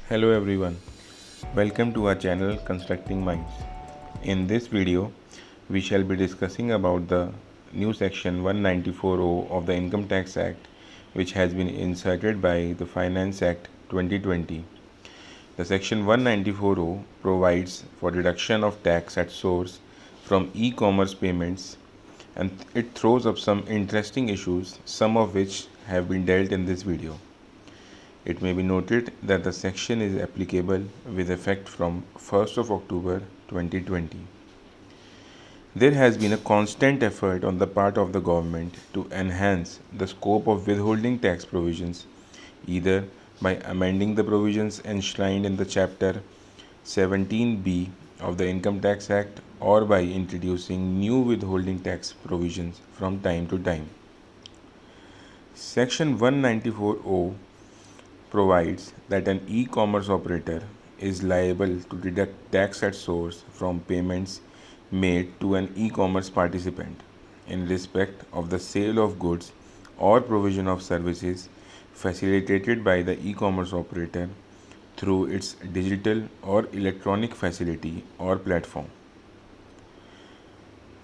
Hello everyone, welcome to our channel Constructing Minds. In this video, we shall be discussing about the new section 194O of the Income Tax Act, which has been inserted by the Finance Act 2020. The section 194O provides for deduction of tax at source from e-commerce payments, and it throws up some interesting issues, some of which have been dealt in this video. It may be noted that the section is applicable with effect from 1st of October 2020. There has been a constant effort on the part of the government to enhance the scope of withholding tax provisions, either by amending the provisions enshrined in the Chapter 17B of the Income Tax Act or by introducing new withholding tax provisions from time to time. Section 194O provides that an e-commerce operator is liable to deduct tax at source from payments made to an e-commerce participant in respect of the sale of goods or provision of services facilitated by the e-commerce operator through its digital or electronic facility or platform.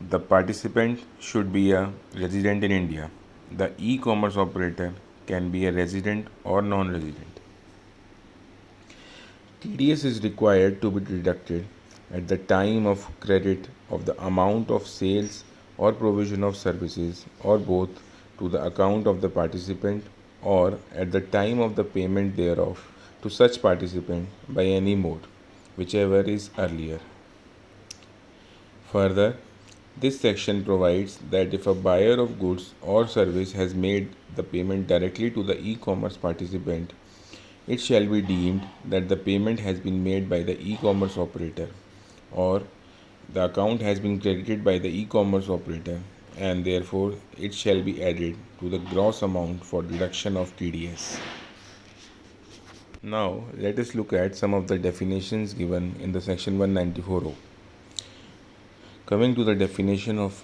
The participant should be a resident in India. The e-commerce operator can be a resident or non-resident. TDS is required to be deducted at the time of credit of the amount of sales or provision of services or both to the account of the participant or at the time of the payment thereof to such participant by any mode, whichever is earlier. Further, this section provides that if a buyer of goods or service has made the payment directly to the e-commerce participant, it shall be deemed that the payment has been made by the e-commerce operator, or the account has been credited by the e-commerce operator, and therefore it shall be added to the gross amount for deduction of TDS. Now, let us look at some of the definitions given in the section 194O. Coming to the definition of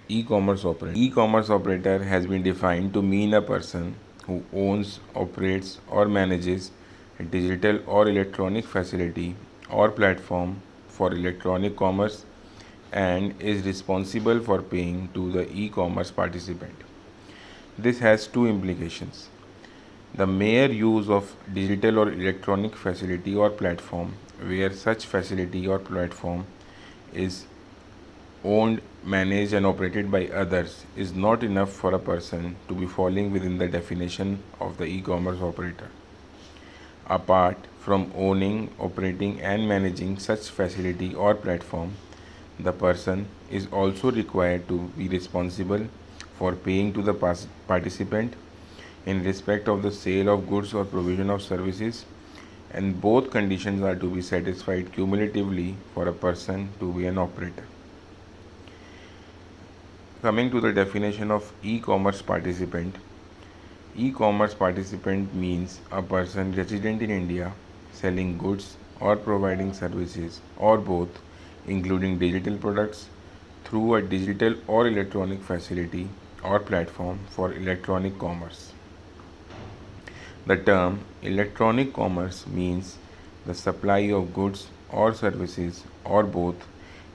e-commerce operator. E-commerce operator has been defined to mean a person who owns, operates or manages a digital or electronic facility or platform for electronic commerce and is responsible for paying to the e-commerce participant. This has two implications. The mere use of digital or electronic facility or platform where such facility or platform is owned, managed and operated by others is not enough for a person to be falling within the definition of the e-commerce operator. Apart from owning, operating and managing such facility or platform, the person is also required to be responsible for paying to the participant in respect of the sale of goods or provision of services, and both conditions are to be satisfied cumulatively for a person to be an operator. Coming to the definition of e-commerce participant. E-commerce participant means a person resident in India selling goods or providing services or both, including digital products, through a digital or electronic facility or platform for electronic commerce. The term electronic commerce means the supply of goods or services or both,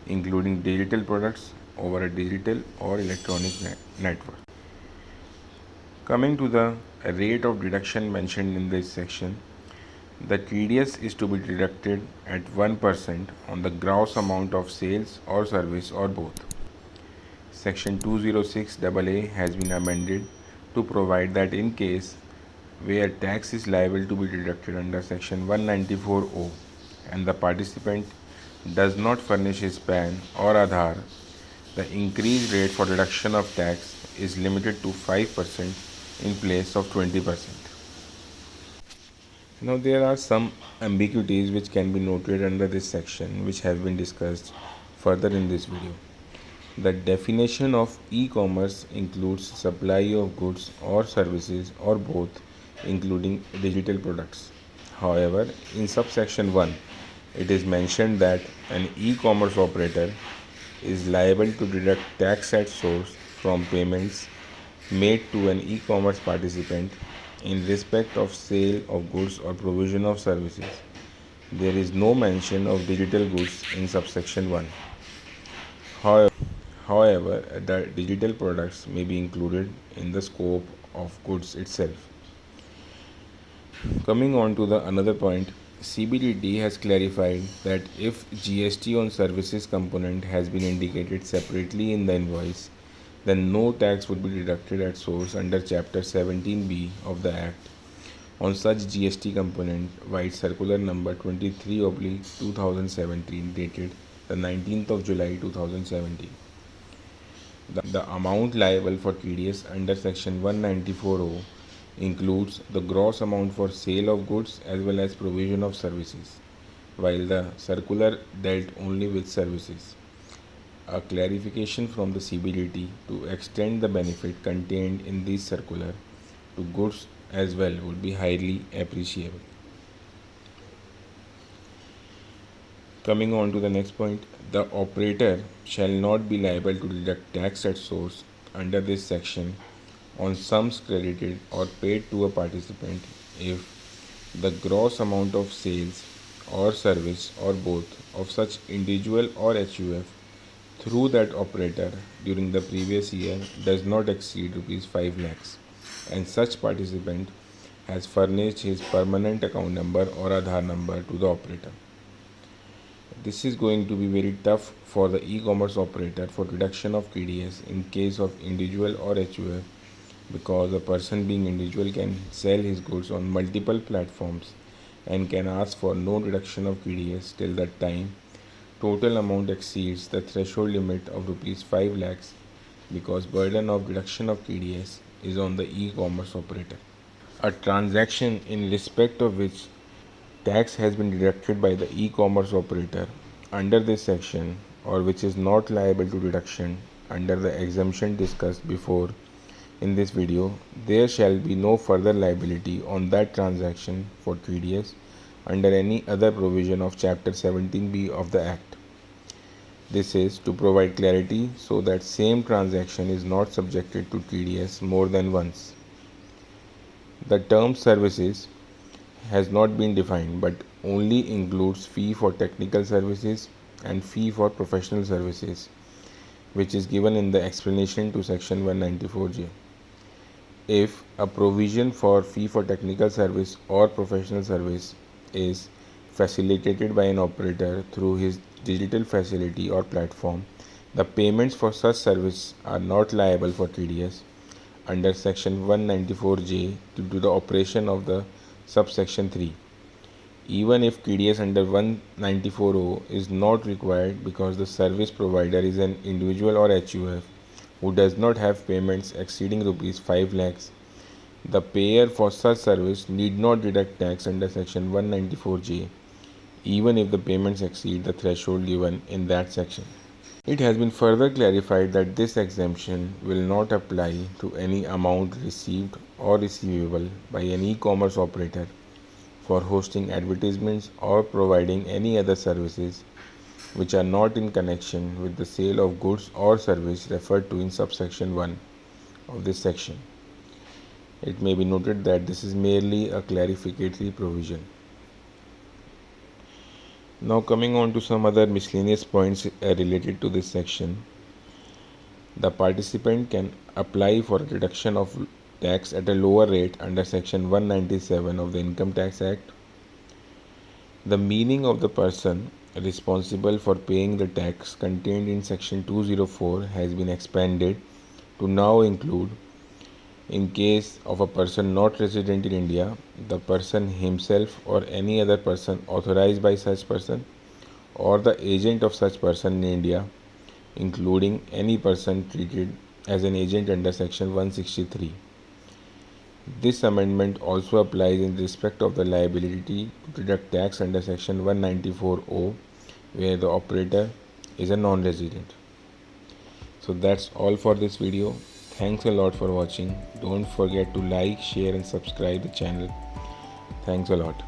including digital products over a digital or electronic network. Coming to the rate of deduction mentioned in this section, the TDS is to be deducted at 1% on the gross amount of sales or service or both. Section 206AA has been amended to provide that in case where tax is liable to be deducted under Section 194O and the participant does not furnish his PAN or Aadhaar, the increased rate for deduction of tax is limited to 5% in place of 20%. Now, there are some ambiguities which can be noted under this section, which have been discussed further in this video. The definition of e-commerce includes supply of goods or services or both, including digital products. However, in subsection 1, it is mentioned that an e-commerce operator is liable to deduct tax at source from payments made to an e-commerce participant in respect of sale of goods or provision of services There is no mention of digital goods in subsection 1. However, the digital products may be included in the scope of goods itself. Coming on to the another point, CBDT has clarified that if GST on services component has been indicated separately in the invoice, then no tax would be deducted at source under Chapter 17B of the Act on such GST component via Circular Number 23/2017 dated the 19th of July 2017. The amount liable for TDS under Section 194(o) includes the gross amount for sale of goods as well as provision of services, while the circular dealt only with services. A clarification from the CBDT to extend the benefit contained in this circular to goods as well would be highly appreciable. Coming on to the next point, the operator shall not be liable to deduct tax at source under this section on sums credited or paid to a participant if the gross amount of sales or service or both of such individual or HUF through that operator during the previous year does not exceed rupees 5 lakhs and such participant has furnished his permanent account number or Aadhaar number to the operator. This is going to be very tough for the e-commerce operator for deduction of TDS in case of individual or HUF, because a person being individual can sell his goods on multiple platforms and can ask for no deduction of TDS till that time total amount exceeds the threshold limit of rupees 5 lakhs, because burden of deduction of TDS is on the e-commerce operator. A transaction in respect of which tax has been deducted by the e-commerce operator under this section or which is not liable to deduction under the exemption discussed before in this video, there shall be no further liability on that transaction for TDS under any other provision of Chapter 17B of the Act. This is to provide clarity so that same transaction is not subjected to TDS more than once. The term services has not been defined but only includes fee for technical services and fee for professional services, which is given in the explanation to Section 194J. If a provision for fee for technical service or professional service is facilitated by an operator through his digital facility or platform, the payments for such service are not liable for TDS under Section 194J due to the operation of the subsection 3, even if TDS under 194(o) is not required because the service provider is an individual or HUF who does not have payments exceeding rupees 5 lakhs. The payer for such service need not deduct tax under Section 194J even if the payments exceed the threshold given in that section. It has been further clarified that this exemption will not apply to any amount received or receivable by an e-commerce operator for hosting advertisements or providing any other services which are not in connection with the sale of goods or service referred to in subsection 1 of this section. It may be noted that this is merely a clarificatory provision. Now coming on to some other miscellaneous points related to this section. The participant can apply for a reduction of tax at a lower rate under Section 197 of the Income Tax Act. The meaning of the person responsible for paying the tax contained in Section 204 has been expanded to now include, in case of a person not resident in India, the person himself or any other person authorized by such person or the agent of such person in India, including any person treated as an agent under Section 163. This amendment also applies in respect of the liability to deduct tax under Section 194(o) where the operator is a non-resident. So that's all for this video. Thanks a lot for watching. Don't forget to like, share and subscribe the channel. Thanks a lot.